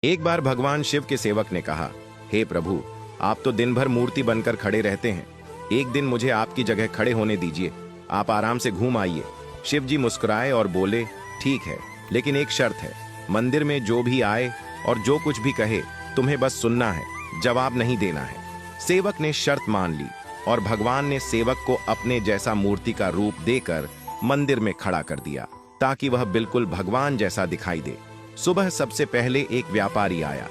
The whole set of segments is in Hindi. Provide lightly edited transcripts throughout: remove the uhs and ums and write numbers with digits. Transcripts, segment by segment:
एक बार भगवान शिव के सेवक ने कहा, हे प्रभु, आप तो दिन भर मूर्ति बनकर खड़े रहते हैं। एक दिन मुझे आपकी जगह खड़े होने दीजिए, आप आराम से घूम आइए। शिव जी मुस्कुराए और बोले, ठीक है, लेकिन एक शर्त है। मंदिर में जो भी आए और जो कुछ भी कहे, तुम्हें बस सुनना है, जवाब नहीं देना है। सेवक ने शर्त मान ली और भगवान ने सेवक को अपने जैसा मूर्ति का रूप देकर मंदिर में खड़ा कर दिया, ताकि वह बिल्कुल भगवान जैसा दिखाई दे। सुबह सबसे पहले एक व्यापारी आया।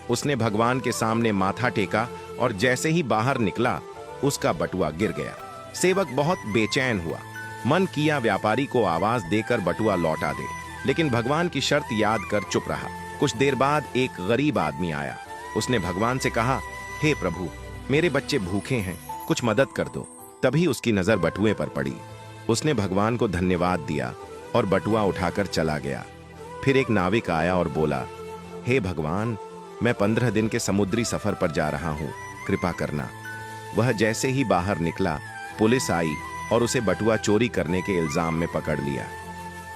उसने भगवान के सामने माथा टेका और जैसे ही बाहर निकला, उसका बटुआ गिर गया। सेवक बहुत बेचैन हुआ। मन किया व्यापारी को आवाज देकर बटुआ लौटा दे, लेकिन भगवान की शर्त याद कर चुप रहा। कुछ देर बाद एक गरीब आदमी आया। उसने भगवान से कहा, हे प्रभु, मेरे बच्चे भूखे हैं, कुछ मदद कर दो। तभी उसकी नजर बटुए पर पड़ी। उसने भगवान को धन्यवाद दिया और बटुआ उठाकर चला गया। फिर एक नाविक आया और बोला, हे भगवान, मैं 15 दिन के समुद्री सफर पर जा रहा हूँ, कृपा करना। वह जैसे ही बाहर निकला, पुलिस आई और उसे बटुआ चोरी करने के इल्जाम में पकड़ लिया।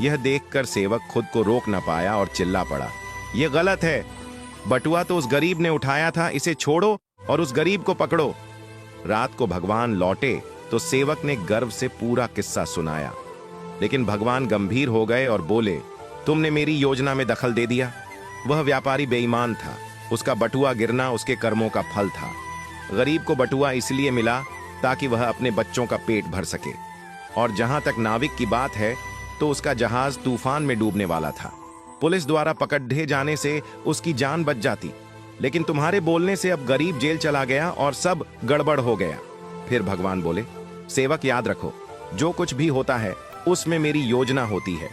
यह देखकर सेवक खुद को रोक न पाया और चिल्ला पड़ा, यह गलत है। बटुआ तो उस गरीब ने उठाया था, इसे छोड़ो और उस गरीब को पकड़ो। रात को भगवान लौटे तो सेवक ने गर्व से पूरा किस्सा सुनाया, लेकिन भगवान गंभीर हो गए और बोले, तुमने मेरी योजना में दखल दे दिया। वह व्यापारी बेईमान था, उसका बटुआ गिरना उसके कर्मों का फल था। गरीब को बटुआ इसलिए मिला ताकि वह अपने बच्चों का पेट भर सके। और जहां तक नाविक की बात है, तो उसका जहाज तूफान में डूबने वाला था। पुलिस द्वारा पकड़े जाने से उसकी जान बच जाती, लेकिन तुम्हारे बोलने से अब गरीब जेल चला गया और सब गड़बड़ हो गया। फिर भगवान बोले, सेवक याद रखो, जो कुछ भी होता है उसमें मेरी योजना होती है।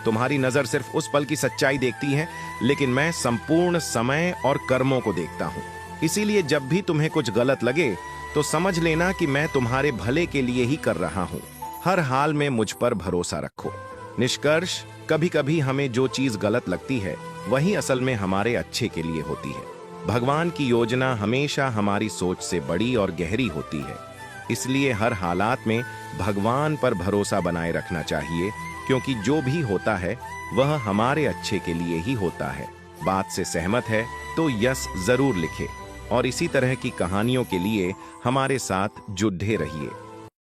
तुम्हारी नजर सिर्फ उस पल की सच्चाई देखती है, लेकिन मैं संपूर्ण समय और कर्मों को देखता हूँ। इसीलिए जब भी तुम्हें कुछ गलत लगे तो समझ लेना कि मैं तुम्हारे भले के लिए ही कर रहा हूँ। हर हाल में मुझ पर भरोसा रखो। निष्कर्ष, कभी कभी हमें जो चीज गलत लगती है, वही असल में हमारे अच्छे के लिए होती है। भगवान की योजना हमेशा हमारी सोच से बड़ी और गहरी होती है। इसलिए हर हालात में भगवान पर भरोसा बनाए रखना चाहिए, क्योंकि जो भी होता है वह हमारे अच्छे के लिए ही होता है। बात से सहमत है तो यस जरूर लिखे और इसी तरह की कहानियों के लिए हमारे साथ जुड़े रहिए।